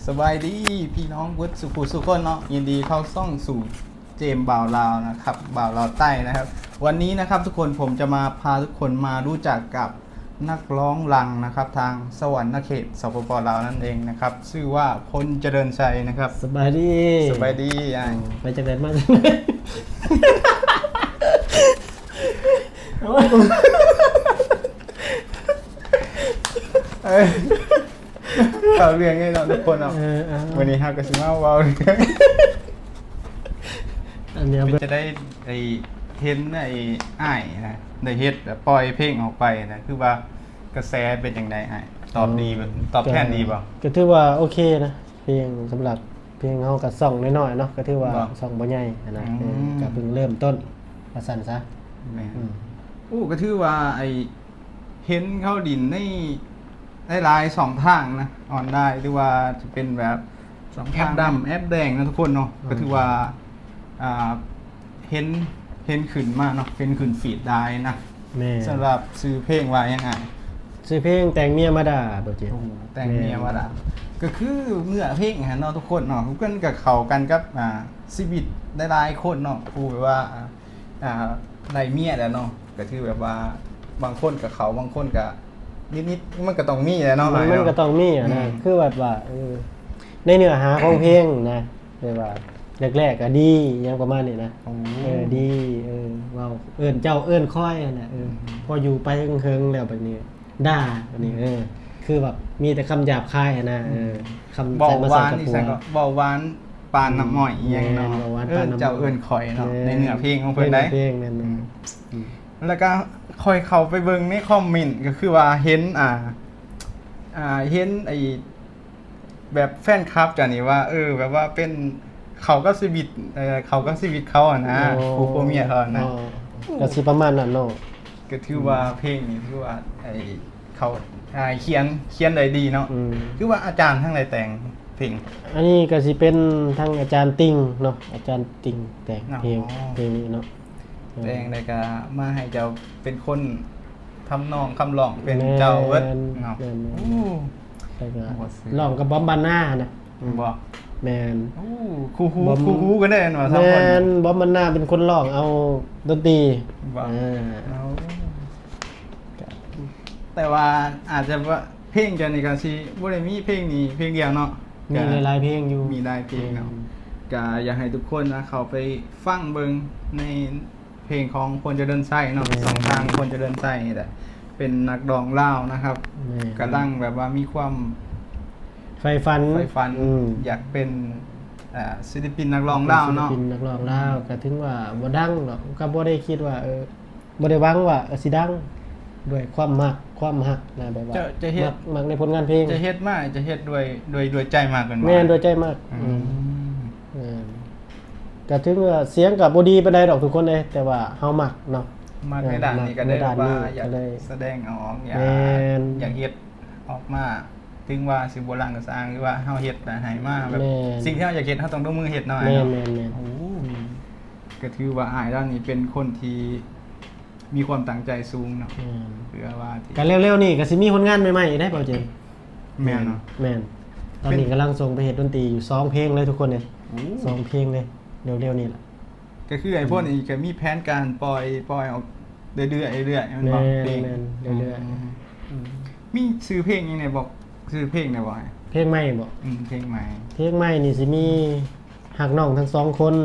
สบายดีพี่น้องวุฒิสุขุสุขคนเนาะยินดีเข้าซ่องสู่เจมส์บ่าวลาวนะครับบ่าวลาวใต้นะครับวันนี้นะครับทุกคนผมจะมาพาทุกคนมารู้จักกับนักร้องลังนะครับทางสวรรค์เขตสปปลาวนั่นเองนะครับชื่อว่าพลเจริญชัยนะครับสบายดีสบายดีไปจากไหนมาเขาเรียงให้เราทุกคนเนาะวันนี้ฮักกับซิมาว้าวอันนี้จะได้ไอเห็นไอ้อ้ายนะได้เฮ็ดแบบปล่อยเพลงออกไปนะคือว่ากระแสเป็นอย่างไรอ้ายตอบดีตอบแทนดีป่ะก็ถือว่าโอเคนะเพลงสำหรับเพลงเฮากับส่องน้อยๆเนาะก็ถือว่าส่องบ่ใหญ่นะก็เพิ่งเริ่มต้นว่าซั่นซะก็ถือว่าไอ้เห็นเขาดินในหลายสองทางนะออนได้หรือว่าจะเป็นแบบแอปดำแอปแดงนะทุกคนเนาะก็ถือว่าเห็นขึ้นมาเนาะเป็นขึ้นฟีดได้นะสำหรับซื้อเพลงว่ายังไงซื้อเพลงแต่งเมียมาด่าบ่เจ้แต่งเมียมาด่าก็คือเนื้อเพลงเนาะทุกคนเนาะทุกคนกับเขากันกับชีวิตได้หลายคนเนาะพูดว่าได้เมียแล้วเนาะก็คือแบบว่าบางคนกับเขาบางคนกับนิดๆมันก็ต้องมีแหละเนาะมันก็ต้องมีนะคือแบบว่าในเนื้อหาของเพลงนะแบบว่าแรกๆก็ดียังประมาณนี้นะดีว้าวเจ้าค่อยนะพออยู่ไปเฮิงๆแล้วแบบนี้ด่าแบบนี้คือแบบมีแต่คำหยาบคายนะคำใส่มาใส่กับหัวเบาหวานปานน้ำอ้อยอย่างเนาะเจ้าข่อยเนาะในเนื้อเพลงของเพิ่นได้แล้วก็คอยเข้าไปเบิ่งในคอมเมนต์ก็คือว่าเห็นเห็นไอ้แบบแฟนคลับจ้ะนี่ว่าแบบว่าเป็นเขาก็ชีวิตเขาอ่ะนะผู้ผัวเมียเขานะก็สิประมาณนั้นเนาะก็ถือว่าเพลงนี้ถือว่าไอ้เขาเขียนได้ดีเนาะคือว่าอาจารย์ทั้งหลายแต่งเพลงอันนี้ก็สิเป็นทั้งอาจารย์ติงเนาะอาจารย์ติงแต่งเพลงนี้เนาะแต่งได้ก็มาให้เจ้าเป็นคนทำนองคำร้องเป็นเจ้าเวิร์ดเนาะร้องกับบอมบาน่านะบ่แมนคู่กันได้เนาะแมนบอมบาน่าเป็นคนร้องเอาดนตรีแต่ว่าอาจจะว่าเพลงจันนี่ก็สิบ่ได้มีเพลงนี้เพลงเดียวเนาะมีหลายเพลงอยู่มีหลายเพลงเนาะก็อยากให้ทุกคนนะเขาไปฟังเบิ่งในเพลงของคนจะเดินไส้เนาะสองทางคนจะเดินไส้นี่แหละเป็นนักร้องลาวนะครับกำลังแบบว่ามีความไฟฟันอยากเป็นศิลปินนักร้องลาวเนาะศิลปินนักร้องลาวก็ถึงว่าบ่ดังหรอกก็บ่ได้คิดว่าบ่ได้หวังว่าสิดังด้วยความฮักนะแบบว่าจะเฮ็ดมักในผลงานเพลงจะเฮ็ดด้วยใจมากกันแม่นด้วยใจมากก็ถึงว่าเสียงก็บ่ดีปานใดดอกทุกคนเลยแต่ว่าเฮามักเนาะมักในด้านนี้ก็ได้ว่าอยากแสดงออกอยากเฮ็ดออกมาถึงว่าสิโบราณก็สร้างหรือว่าเฮาเฮ็ดให้มาแบบสิ่งที่เฮาอยากเฮ็ดเฮาต้องลงมือเฮ็ดหน่อยเนาะแม่นโอ้ก็ถือว่าอ้ายด้านนี้เป็นคนที่มีความตั้งใจสูงเนาะเพื่อว่าก็เร็วๆนี่ก็สิมีผลงานใหม่ๆได้เปล่าเจนแม่นเนาะแม่นตอนนี้กำลังส่งไปเฮ็ดดนตรีอยู่2เพลงเลยทุกคนเนี่ย2เพลงเลยเร็วๆนี่ล่ะก็คือไอ้พวกนี้ก็มีแผนการปล่อยออกเรื่อยๆมันบอกเพลงเรื่อยๆมีชื่อเพลงยังไงบอกชื่อเพลงได้บ่เพลงใหม่บ่เพลงใหม่นี่สิมีหักน้องทั้ง2คน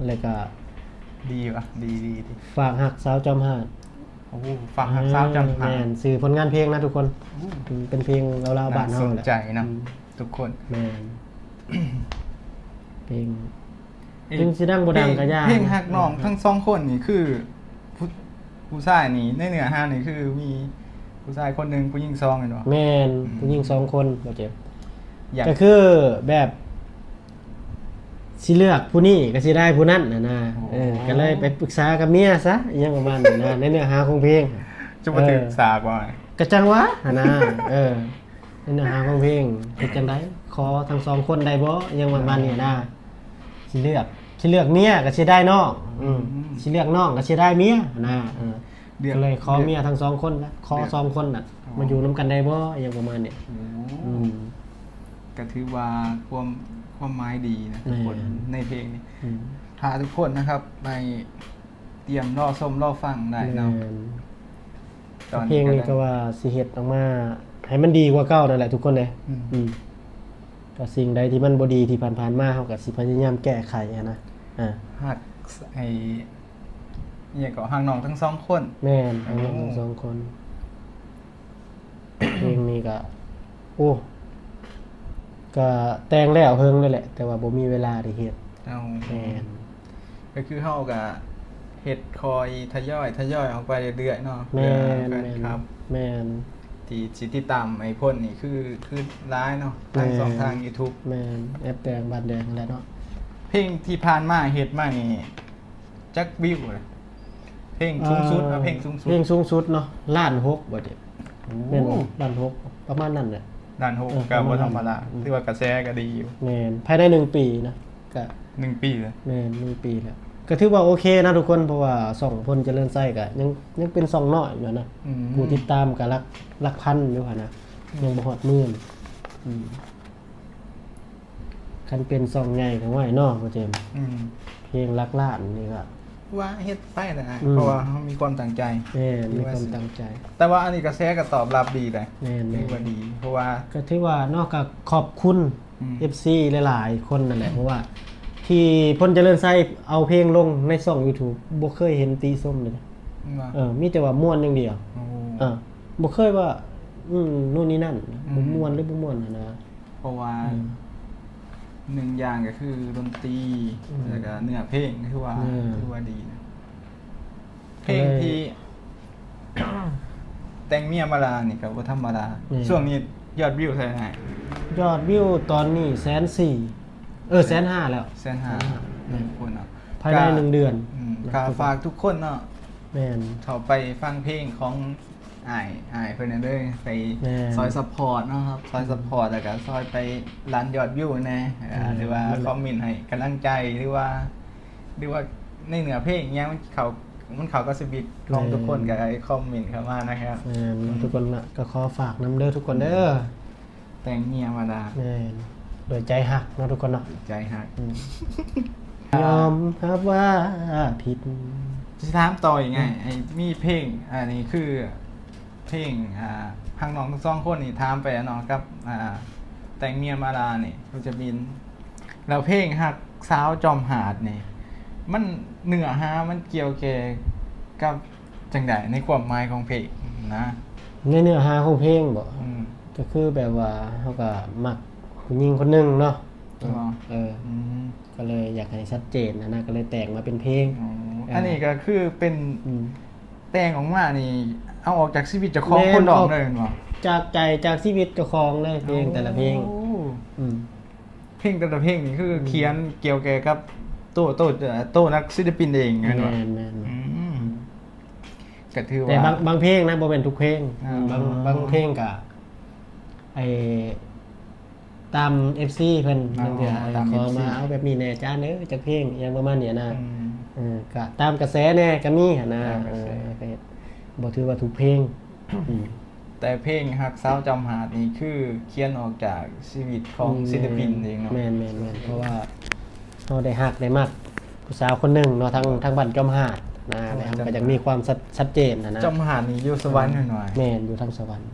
แล้วก็ดีว่ะดีฝากหักสาวจอมหาดฝากหักสาวจอมหาดแม่นสื่อผลงานเพลงนะทุกคนเป็นเพลงเราๆบ้านเฮาแหละสนใจนะทุกคนแม่นเพลงสิดังบ่ดังก็ยากเพลงหักน้องทั้ง2คนนี่คือผู้ชายนี่ในเนื้อหานี่คือมีผู้ชายคนนึงผู้หญิง2แม่นบ่แม่นผู้หญิง2คนบ่เจ็บก็คือแบบสิเลือกผู้นี้ก็สิได้ผู้นั้นนะก็เลยไปปรึกษากับเมียซะอย่างประมาณนั้นนะในเนื้อหาของเพลงจะมาถึงสากว่าก็จังวะนะในเนื้อหาของเพลงเป็นจังได๋ขอทั้ง2คนได้บ่อย่างประมาณนี้นะสิเลือกเมียก็สิได้น้องสิเลือกน้องก็สิได้เมียนะก็เลยขอเมียทั้ง2คนนะขอ2คนน่ะมาอยู่นำกันได้บ่อย่างประมาณนี้ ก็ถือว่าความหมายดีนะทุกคน แม่น ในเพลงนี้ถ้าทุกคนนะครับไปเตรียมรอส้มรอฟังได้เนาะ แม่น ตอน เพลงนี้ก็ว่าสิเฮ็ดออกมาให้มันดีกว่าเก่านั่นแหละทุกคนเลย อืม ก็สิ่งใดที่มันบ่ดีที่ผ่านๆมาเฮาก็สิพยายามแก้ไขอะนะหักไอ้เนี่ยก็ห่างน้องทั้งสองคน แม่นทั้งทั้งสองคน เพลงนี้ก็โอ้ก็แต่งแล้วเฮิงเลยแหละ แต่ว่าบ่มีเวลาได้เฮ็ด เอา แม่น ก็คือเฮาก็เฮ็ดคอยทยอยออกไปเรื่อยๆเนาะ แม่น เพื่อ แม่ แฟ น ครับ แม่น ที่สิติดตามไอ้พ่นนี่คือร้ายเนาะทางสองทาง YouTube แม่นแอปแดงบัตรแดงแล้วเนาะ เพลงที่ผ่านมาเฮ็ดมานี่จักวิวเลยเพลงสูงสุดเพลงสูงสุด เพลงสูงสุดเนาะล้านหกบ่เด็ด โอ้ แม่นบ่ล้านหกประมาณนั้นแหละ ด้านหก ประ ก็ มาณ บ่ธรรมดา อืม ถือว่ากระแสก็ดีอยู่ แม่นภายใน1ปีนะก็ 1 ปีเลย แม่น1ปีแล้วก็ถือว่าโอเคนะทุกคนเพราะว่าส่องพลเจริญไส้ก็ยังเป็นส่องน้อยอยู่นะ อืม ผู้ติดตามก็หลักพันอยู่หั่นนะยังบ่ฮอดหมื่นคันเป็นส่องใหญ่ก็ไหวเนาะบ่เจมส์ อืม เพลงหลักล้านนี่ก็ ว่าเฮ็ดไปนะ อืม เพราะว่าเขามีความตั้งใจ แม่นมีความตั้งใจ แต่ว่าอันนี้กระแสก็ตอบรับดีเลย แม่น ถือว่าดี เพราะว่า ก็ถือว่านอกจากขอบคุณ อืม FC หลายๆคนนั่นแหละเพราะว่า ที่พลเจริญไส้เอาเพลงลงในช่อง YouTube บ่เคยเห็นตีส้มเลยนะ ว่า มีแต่ว่าม่วนอย่างเดียว โอ้ บ่เคยว่านู่นนี่นั่น อืม บ่ม่วนหรือบ่ม่วนนะ เพราะว่า อืม หนึ่งอย่างก็คือดนตรี อืม แล้วก็เนื้อเพลงคือว่า อืม คือว่าดีนะเพลงที่ แต่งเมียมาลานี่ก็บ่ธรรมดา อืม ช่วงนี้ยอดวิวเท่าไหร่ ยอดวิวตอนนี้140,000 150,000แล้ว แสนห้า อืม คนเนาะ ภายใน1เดือน ก็ฝากทุกคนเนาะ แม่น เขาไปฟังเพลงของอ้ายเพิ่นน่ะเด้อไป แม่ ซอยซัพพอร์ตเนาะครับซอยซัพพอร์ตแล้วก็ซอยไปรันยอดวิวแน่หรือว่า นั่นแหละ คอมเมนต์ให้กำลังใจหรือว่าในเนื้อเพลงอิหยังมันเขาก็สบิดของทุกคนก็คอมเมนต์เข้ามานะครับ แม่นทุกคนน่ะก็ขอฝากนำเด้อทุกคนเด้อ แต่งเมียมาดา แม่นโดยใจหักเนาะทุกคนเนาะ ใจหัก ยอมรับว่าผิด จะถามต่อยังไงไอ้มีเพลงอันนี้คือเพลงทางน้องทั้งสองคนนี่ถามไปอะเนาะกับแต่งเมียมาดานี่กูจะบินแล้วเพลงหักสาวจอมหาดนี่มันเนื้อหามันเกี่ยวแก่กับจังไดในความหมายของเพลงนะ ในเนื้อหาของเพลงบ่ อืม ก็คือแบบว่าเขาก็มักผู้หญิงคนหนึงเนาะ อ๋อ อืม ก็เลยอยากให้ชัดเจนนะก็เลยแต่งมาเป็นเพลง อ๋ออันนี้ก็คือเป็น อืม แต่งออกมานี่ เอาออกจากชีวิตเจ้าของคนดอกเลยเนาะ จากใจจากชีวิตเจ้าของเลยเพลงแต่ละเพลง โอ้ อืม เพลงแต่ละเพลงนี่คือเขียนเกี่ยวกับตัวนักศิลปินเอง แม ไงเนาะ น อืมก็ถือ แต่ ว่า บางเพลงนะบ่เป็นทุกเพลง อ๋อ บางเพลงก็ไอตาม FC เพิ่นบางเทื่อขอมาเอาแบบนี้แน่จ้าเด้อจากเพลงอย่างประมาณเนี้ยนะ อืม ก็ตามกระแสแน่ก็มีหั่นนะ ตามกระแส ก็เฮ็ดบ่ถือว่าทุกเพลงอืม แต่เพลงฮักสาวจำหาดนี่คือเขียนออกจากชีวิตของศิลปินเองเนาะ แม่นเพราะว่าเราได้ฮักได้มักผู้สาวคนหนึ่งเนาะทั้งบ้านจอมหาดนะแล้วก็ยังมีความชัดเจนนะ จำหาดนี่อยู่สวรรค์หน่อย แม่นอยู่ทั้งสวรรค์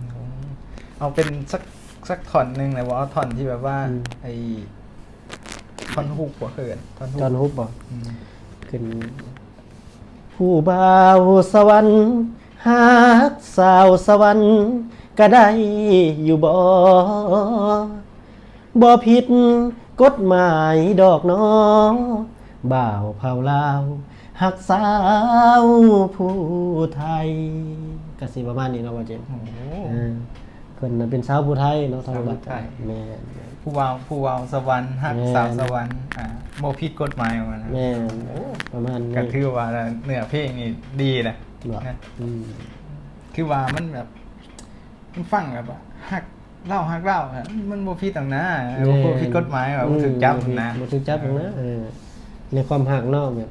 เอาเป็นสักท่อนหนึ่งเลยว่าเอาท่อนที่แบบว่า อืม ไอ้ท่อนฮุกบ่เขินท่อนฮุก จอนฮุบบ่ อืม ขึ้นผู้บ่าวสวรรค์ฮักสาวสวรรค์ก็ได้อยู่บ่ผิดกฎหมายดอกน้อบ่าวเผาลาวฮักสาวผู้ไทยก็สิประมาณนี้เนาะว่าเจมส์ โอ้โห เพิ่นน่ะเป็นสาวผู้ไทยเนาะทางบัด สาวผู้ไทย แม่น ผู้วาวสวรรค์ฮัก แม่น สาวสวรรค์บ่ผิดกฎหมายว่านะ แม่นประมาณนี้ ก็คือว่าเนื้อเพลงนี่ดีนะ บ่ นะ อืม คือว่ามันแบบมันฟังแบบว่าฮักเล่าอะมันบ่ผิดต่างนะบ่ผิดกฎหมายว่าบ่ถูกจับนะ บ่ถูกจับหรอกนะในความหักเนาะแบบ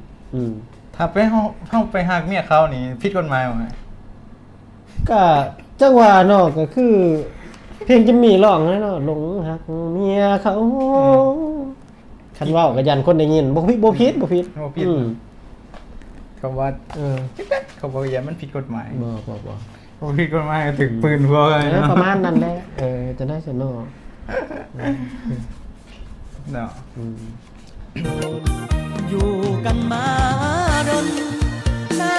ถ้าไปเฮาไปฮักเมียเขานี่ผิดกฎหมายว่าไง ก็จังหวะเนาะก็คือ เพลงจะมีร้องนะเนาะหลงหักเมียเขาคันเว้าก็ยันคนได้ยินบ่ผิดบ่ผิด อืม เขาว่า เออ เขาบอกอย่ามันผิดกฎหมาย บ่ บ่ผิดกฎหมายถึงปืนพวกอะไร แล้ว เนาะ ประมาณนั้นแหละจะได้สนอ เนาะ อยู่กันมาดนหน้า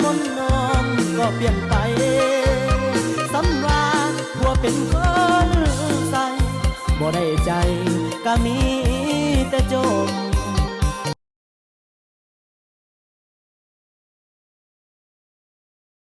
มนต์น้องก็เปลี่ยนไปสำราญบัวเป็นคนใส่บ่ได้ใจก็มีแต่จม